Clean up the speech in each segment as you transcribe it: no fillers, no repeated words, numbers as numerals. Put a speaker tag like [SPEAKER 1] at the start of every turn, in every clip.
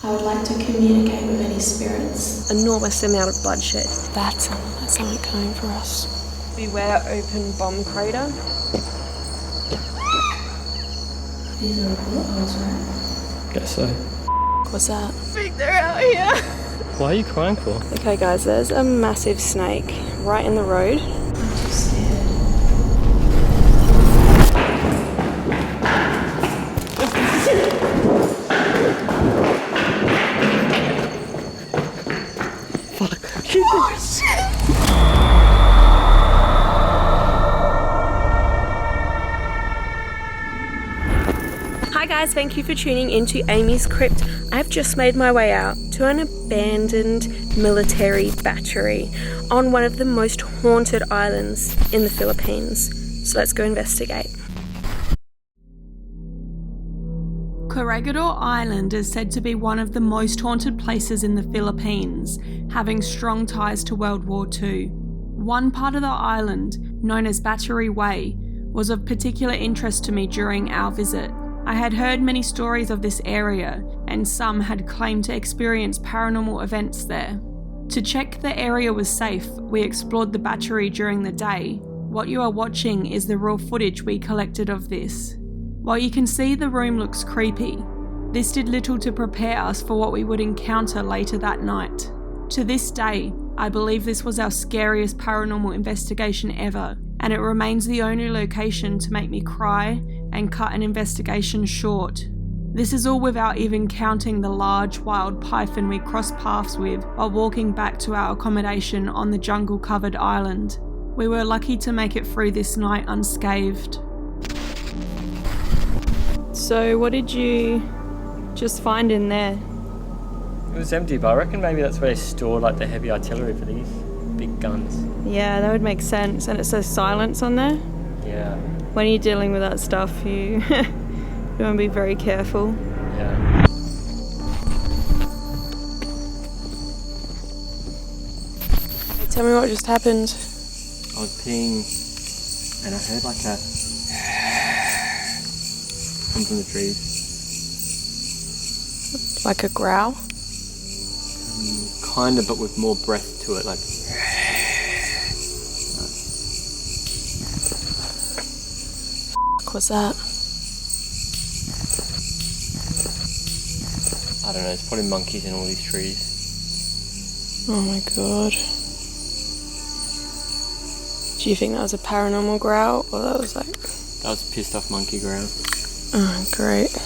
[SPEAKER 1] I would like to communicate with any spirits.
[SPEAKER 2] Enormous amount of bloodshed.
[SPEAKER 1] That's something coming for us.
[SPEAKER 2] Beware open bomb crater.
[SPEAKER 1] These are bullet holes, right?
[SPEAKER 3] Guess so.
[SPEAKER 1] What's that?
[SPEAKER 2] I think they're out here.
[SPEAKER 3] Why are you crying for?
[SPEAKER 2] Okay guys, there's a massive snake right in the road.
[SPEAKER 1] I'm too scared.
[SPEAKER 2] Hi guys, thank you for tuning into AmysCrypt. I've just made my way out to an abandoned military battery on one of the most haunted islands in the Philippines. So let's go investigate. Corregidor Island is said to be one of the most haunted places in the Philippines, having strong ties to World War II. One part of the island, known as Battery Way, was of particular interest to me during our visit. I had heard many stories of this area, and some had claimed to experience paranormal events there. To check the area was safe, we explored the battery during the day. What you are watching is the raw footage we collected of this. While you can see the room looks creepy, this did little to prepare us for what we would encounter later that night. To this day, I believe this was our scariest paranormal investigation ever, and it remains the only location to make me cry and cut an investigation short. This is all without even counting the large wild python we crossed paths with while walking back to our accommodation on the jungle-covered island. We were lucky to make it through this night unscathed. So what did you just find in there?
[SPEAKER 3] It was empty, but I reckon maybe that's where they store like the heavy artillery for these big guns.
[SPEAKER 2] Yeah, that would make sense. And it says silence on there.
[SPEAKER 3] Yeah.
[SPEAKER 2] When you're dealing with that stuff, you you want to be very careful.
[SPEAKER 3] Yeah.
[SPEAKER 2] Tell me what just happened.
[SPEAKER 3] I was peeing and I heard like a come from the trees.
[SPEAKER 2] Like a growl?
[SPEAKER 3] Kind of, but with more breath to it, like.
[SPEAKER 2] What was that?
[SPEAKER 3] I don't know, it's probably monkeys in all these trees.
[SPEAKER 2] Oh my god. Do you think that was a paranormal growl, or that was like...
[SPEAKER 3] That was a pissed off monkey growl.
[SPEAKER 2] Oh, great.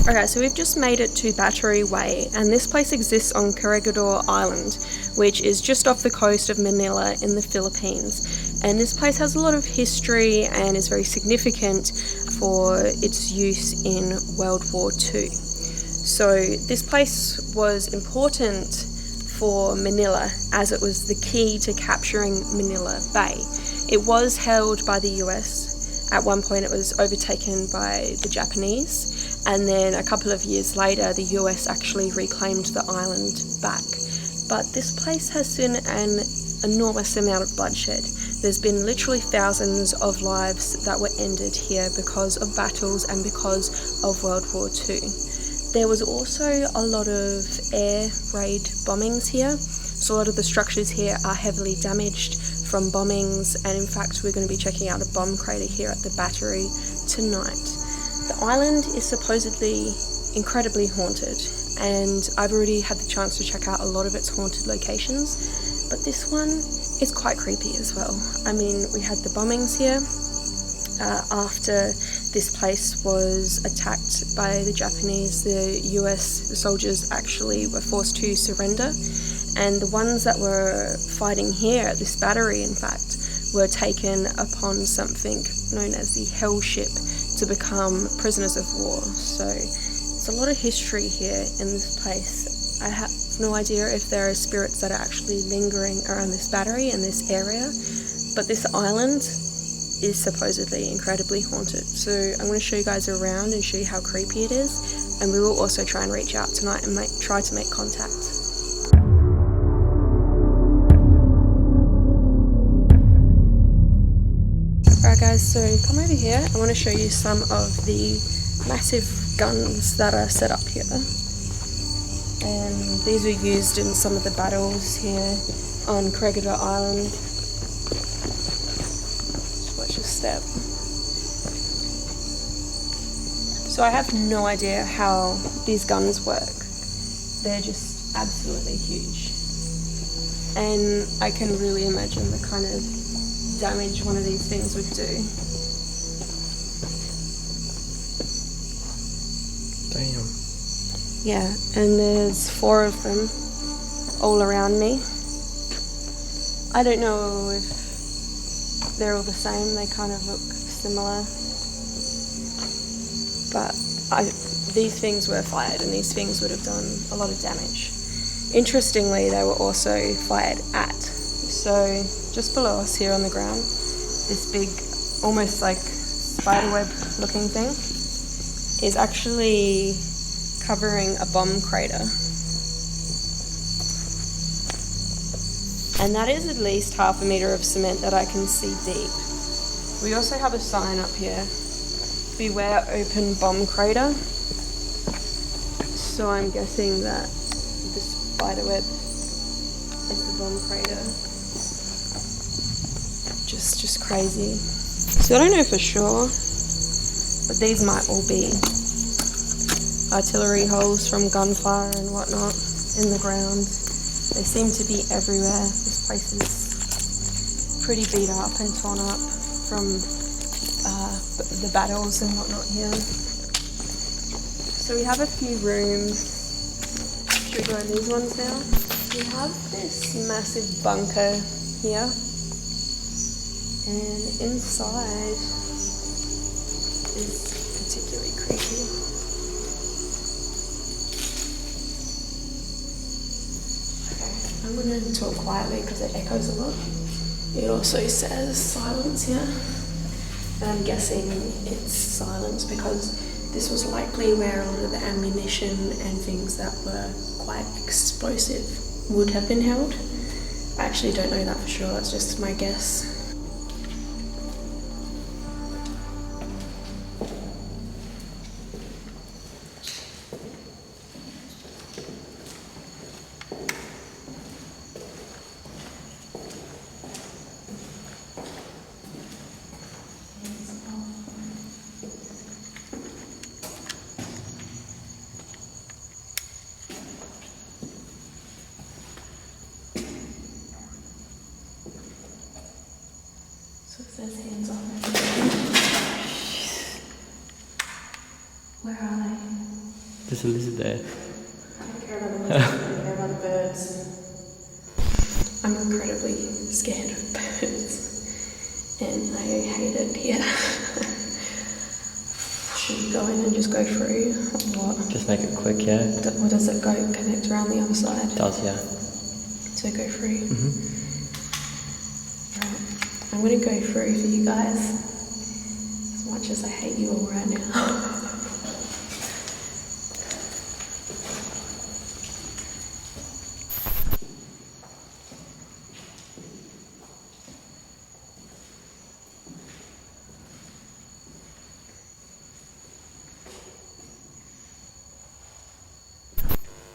[SPEAKER 2] Okay, so we've just made it to Battery Way, and this place exists on Corregidor Island, which is just off the coast of Manila in the Philippines. And this place has a lot of history and is very significant for its use in World War II. So this place was important for Manila as it was the key to capturing Manila Bay. It was held by the US. At one point it was overtaken by the Japanese, and then a couple of years later the US actually reclaimed the island back. But this place has seen an enormous amount of bloodshed. There's been literally thousands of lives that were ended here because of battles and because of World War II. There was also a lot of air raid bombings here, so a lot of the structures here are heavily damaged from bombings, and in fact we're going to be checking out a bomb crater here at the battery tonight. The island is supposedly incredibly haunted, and I've already had the chance to check out a lot of its haunted locations, but this one is quite creepy as well. I mean, we had the bombings here after this place was attacked by the Japanese. The US soldiers actually were forced to surrender, and the ones that were fighting here at this battery, in fact, were taken upon something known as the Hell Ship to become prisoners of war. So there's a lot of history here in this place. I have no idea if there are spirits that are actually lingering around this battery in this area, but this island is supposedly incredibly haunted. So I'm going to show you guys around and show you how creepy it is, and we will also try and reach out tonight and try to make contact. Alright guys, so come over here. I want to show you some of the massive guns that are set up here. And these were used in some of the battles here on Crockett Island. Just watch your step. So I have no idea how these guns work. They're just absolutely huge. And I can really imagine the kind of damage one of these things would do.
[SPEAKER 3] Damn.
[SPEAKER 2] Yeah, and there's 4 of them all around me. I don't know if they're all the same, they kind of look similar. But these things were fired and these things would have done a lot of damage. Interestingly, they were also fired at. So just below us here on the ground, this big, almost like spiderweb looking thing is actually covering a bomb crater. And that is at least half a metre of cement that I can see deep. We also have a sign up here, beware open bomb crater. So I'm guessing that the spiderweb is the bomb crater. Just crazy. So I don't know for sure, but these might all be artillery holes from gunfire and whatnot in the ground. They seem to be everywhere. This place is pretty beat up and torn up from the battles and whatnot here. So we have a few rooms. Should we go in these ones now? We have this massive bunker here. And inside is particularly creepy. I'm going to talk quietly because it echoes a lot. It also says silence here. And I'm guessing it's silence because this was likely where a lot of the ammunition and things that were quite explosive would have been held. I actually don't know that for sure, that's just my guess. So it says hands on it. Where are they?
[SPEAKER 3] There's a lizard there.
[SPEAKER 2] I don't care about the lizards, I don't care about the birds. I'm incredibly scared of birds. And I hate it here. Should we go in and just go through? What?
[SPEAKER 3] Just make it quick, yeah?
[SPEAKER 2] Or does it go connect around the other side?
[SPEAKER 3] It does, yeah.
[SPEAKER 2] So go through?
[SPEAKER 3] Mm-hmm.
[SPEAKER 2] Right. I'm going to go through for you guys. As much as I hate you all right now.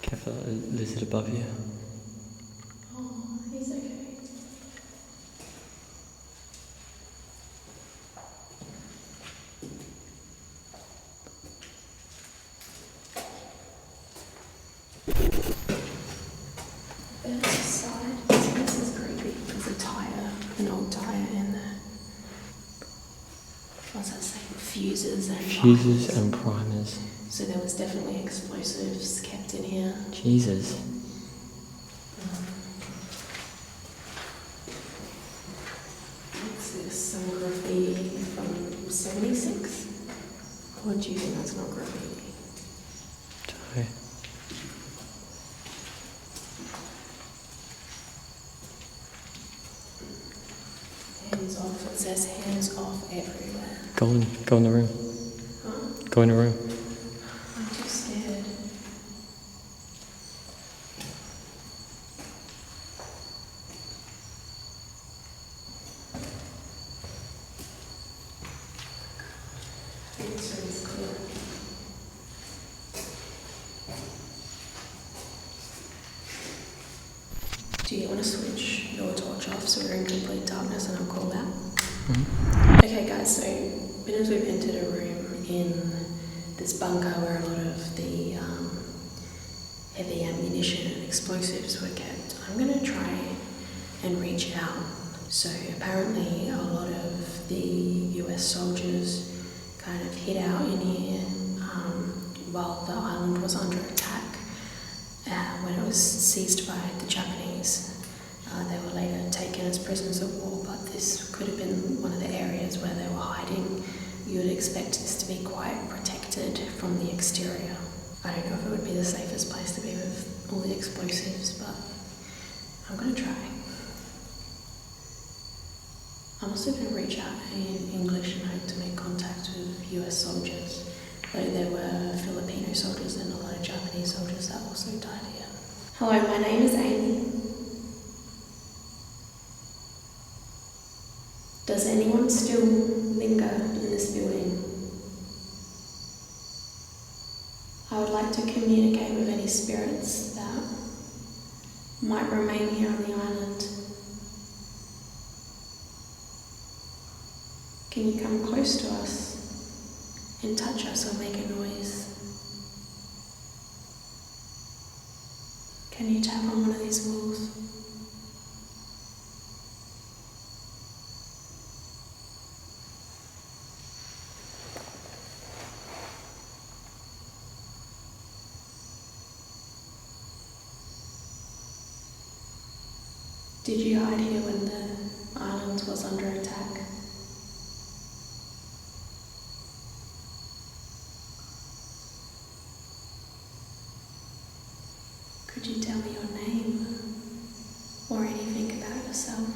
[SPEAKER 3] Careful, a lizard above you.
[SPEAKER 2] Oh, he's okay. There's a side. This is creepy. There's a tyre, an old tyre in there. What's that saying? Fuses and
[SPEAKER 3] Fuses
[SPEAKER 2] primers.
[SPEAKER 3] and primers.
[SPEAKER 2] So there was definitely explosives kept in here.
[SPEAKER 3] Jesus.
[SPEAKER 2] What's this? Some graffiti from 76? Or do you think that's not graffiti?
[SPEAKER 3] Sorry.
[SPEAKER 2] Hands off. It says hands off everywhere.
[SPEAKER 3] Go in the room.
[SPEAKER 2] Huh?
[SPEAKER 3] Go in the room.
[SPEAKER 2] I'm too scared. This room is clear. Do you want to switch your torch off so we're in complete darkness and I'll call out? Okay guys, so as we've entered a room in this bunker where a lot of the heavy ammunition and explosives were kept, I'm going to try and reach out. So apparently a lot of the US soldiers kind of hid out in here while the island was under attack. When it was seized by the Japanese, they were later taken as prisoners of war, but this could have been one of the areas where they were hiding. You would expect this to be quite protected from the exterior. I don't know if it would be the safest place to be with all the explosives, but I'm going to try. I'm also going to reach out in English and hope to make contact with US soldiers, though there were Filipino soldiers and a lot of Japanese soldiers that also died here. Hello, my name is Amy. Does anyone still linger in this building? I would like to communicate with any spirits that might remain here on the island. Can you come close to us and touch us or make a noise? Can you tap on one of these walls? Did you hide here when the island was under attack? Could you tell me your name or anything about yourself?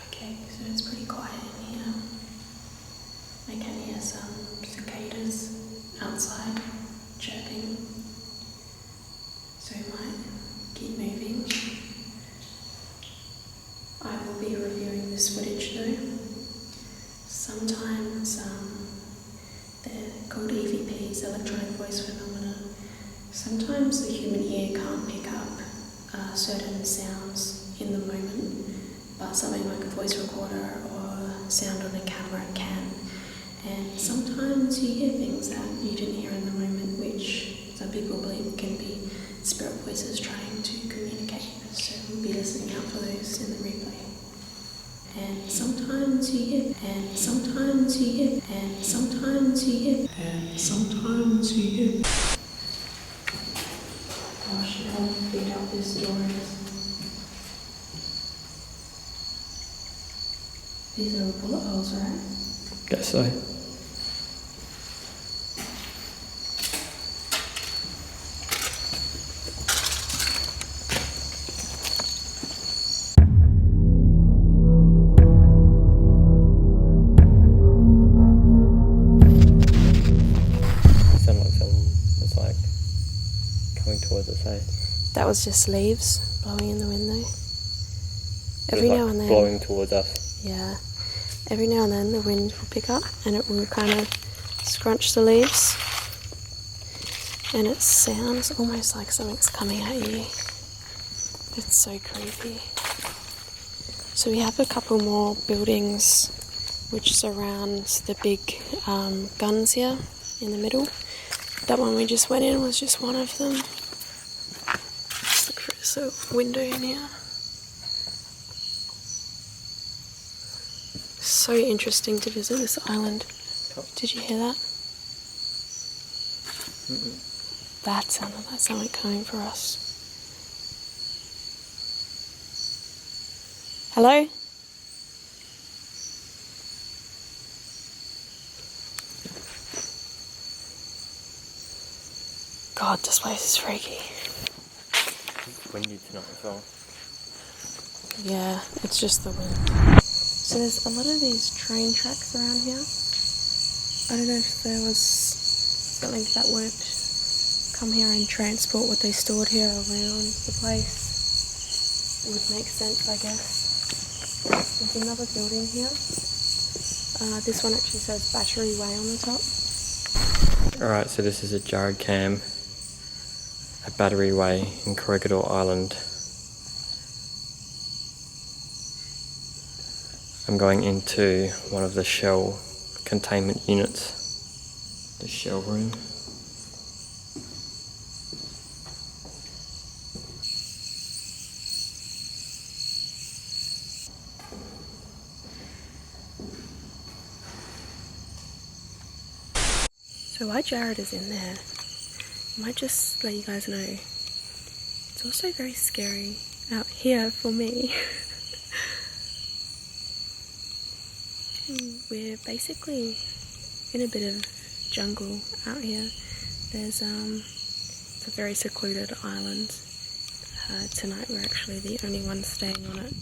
[SPEAKER 2] Okay, so it's pretty quiet in here. I can hear some cicadas outside chirping, so I might keep moving. I will be reviewing this footage though. Sometimes they're called EVPs, electronic voice phenomena. Sometimes the human ear can't pick up certain sounds in the moment, but something like a voice recorder or sound on a camera can. And sometimes you hear things that you didn't hear in the moment, which some people believe can be spirit voices trying to communicate. So we'll be listening out for those in the replay. And sometimes you hear, and sometimes you hear, and sometimes you hear, and sometimes you hear. Gosh, how big out this door is. These are bullet holes, right?
[SPEAKER 3] Guess so. Sound like someone was like coming towards us, eh?
[SPEAKER 2] That was just leaves blowing in the wind though. Every
[SPEAKER 3] It was
[SPEAKER 2] now
[SPEAKER 3] like
[SPEAKER 2] and then.
[SPEAKER 3] blowing towards us.
[SPEAKER 2] Yeah. Every now and then the wind will pick up and it will kind of scrunch the leaves. And it sounds almost like something's coming at you. It's so creepy. So we have a couple more buildings which surround the big guns here in the middle. That one we just went in was just one of them. Look for this window in here. So interesting to visit this island. Did you hear that? That sounded like something coming for us. Hello? God, this place is freaky.
[SPEAKER 3] It's windy tonight as well.
[SPEAKER 2] Yeah, it's just the wind. So there's a lot of these train tracks around here, I don't know if there was something that would come here and transport what they stored here around the place. Would make sense, I guess. There's another building here. This one actually says Battery Way on the top.
[SPEAKER 3] Alright, so this is a Jared Cam at Battery Way in Crockett Island. I'm going into one of the shell containment units, the shell room.
[SPEAKER 2] So while Jared is in there, I might just let you guys know, it's also very scary out here for me. We're basically in a bit of jungle out here. There's it's a very secluded island. Tonight we're actually the only ones staying on it,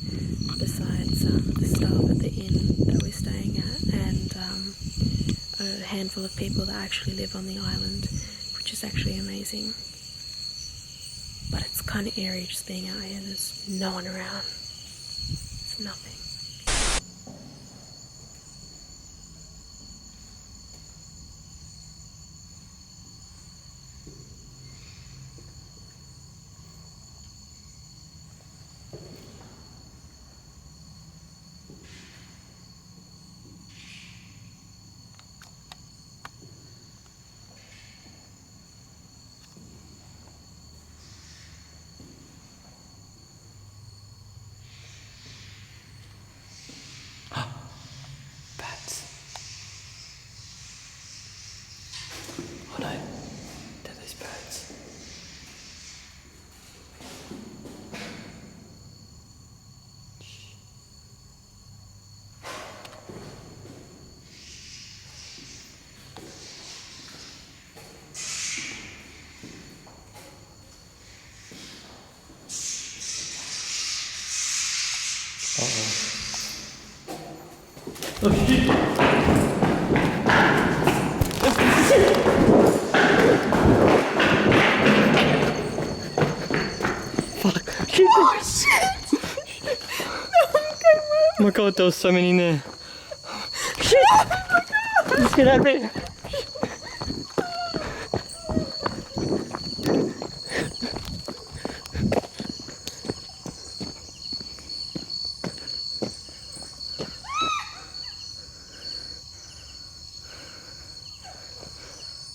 [SPEAKER 2] besides the staff at the inn that we're staying at, and a handful of people that actually live on the island, which is actually amazing. But it's kind of eerie just being out here. There's no one around. It's nothing.
[SPEAKER 3] Oh no, they're these birds. Oh shit! Fuck! Shit!
[SPEAKER 2] Oh shit!
[SPEAKER 3] Oh my god, there was so many in there. Shit!
[SPEAKER 2] Oh my god!
[SPEAKER 3] Let's get out of here.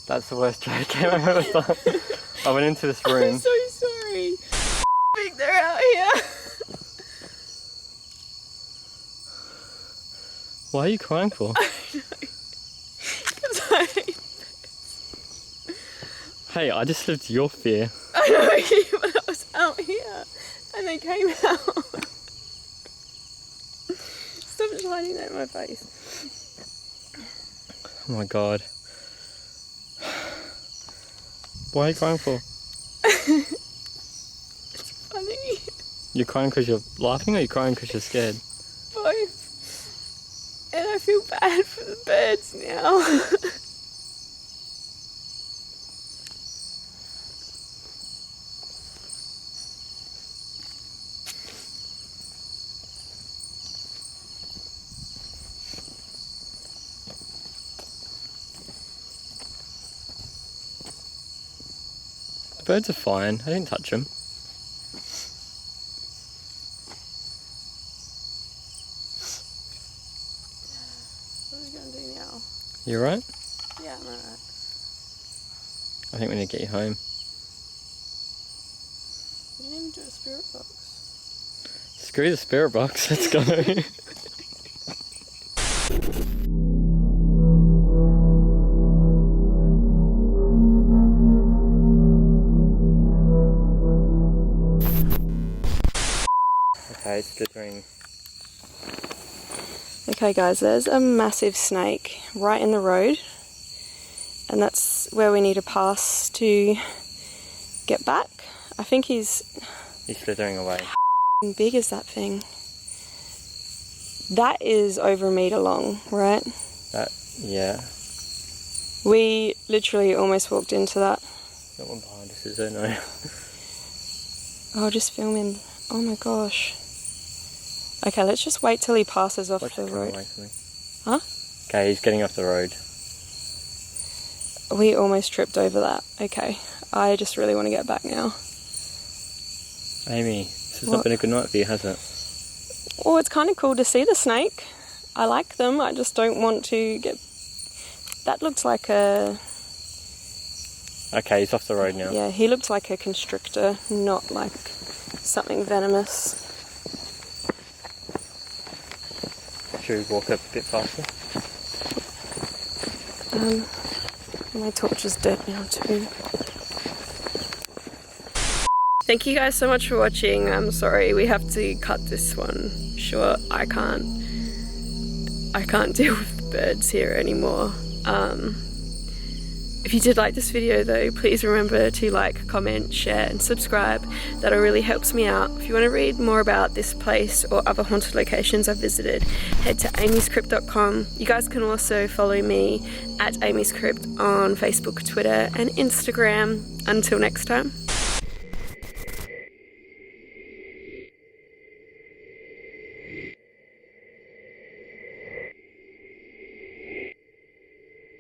[SPEAKER 3] That's the worst Jared Cam I've ever done. I went into this room.
[SPEAKER 2] I'm so sorry. Big, they're out here.
[SPEAKER 3] Why are you crying for?
[SPEAKER 2] I don't know. 'Cause I...
[SPEAKER 3] Hey, I just lived your fear.
[SPEAKER 2] I know, but I was out here and they came out. Stop shining that in my face.
[SPEAKER 3] Oh my god. Why are you crying for?
[SPEAKER 2] It's funny.
[SPEAKER 3] You're crying because you're laughing or you're crying because you're scared?
[SPEAKER 2] Both. And I feel bad for the birds now.
[SPEAKER 3] The birds are fine. I didn't touch them.
[SPEAKER 2] What are we going to do now?
[SPEAKER 3] You alright?
[SPEAKER 2] Yeah, I'm alright.
[SPEAKER 3] I think we need to get you home.
[SPEAKER 2] We didn't even do a spirit box.
[SPEAKER 3] Screw the spirit box, let's go. Okay, slithering.
[SPEAKER 2] Okay guys, there's a massive snake right in the road, and that's where we need to pass to get back. I think he's
[SPEAKER 3] slithering away.
[SPEAKER 2] how big is that thing? That is over a metre long, right?
[SPEAKER 3] Yeah.
[SPEAKER 2] We literally almost walked into that.
[SPEAKER 3] That one behind us, is there? No.
[SPEAKER 2] Oh, just filming. Oh my gosh. Okay, let's just wait till he passes off
[SPEAKER 3] Watch
[SPEAKER 2] the
[SPEAKER 3] it come
[SPEAKER 2] road.
[SPEAKER 3] away from me.
[SPEAKER 2] Huh?
[SPEAKER 3] Okay, he's getting off the road.
[SPEAKER 2] We almost tripped over that. Okay, I just really want to get back now.
[SPEAKER 3] Amy, this has
[SPEAKER 2] What?
[SPEAKER 3] not been a good night for you, has it?
[SPEAKER 2] Oh, it's kind of cool to see the snake. I like them. I just don't want to get... That looks like a...
[SPEAKER 3] Okay, he's off the road now.
[SPEAKER 2] Yeah, he looked like a constrictor, not like something venomous.
[SPEAKER 3] Should we walk up a bit faster?
[SPEAKER 2] My torch is dead now too. Thank you guys so much for watching. I'm sorry we have to cut this one short. I can't deal with the birds here anymore. If you did like this video though, please remember to like, comment, share and subscribe. That really helps me out. If you want to read more about this place or other haunted locations I've visited, head to AmysCrypt.com. You guys can also follow me at AmysCrypt on Facebook, Twitter and Instagram. Until next time.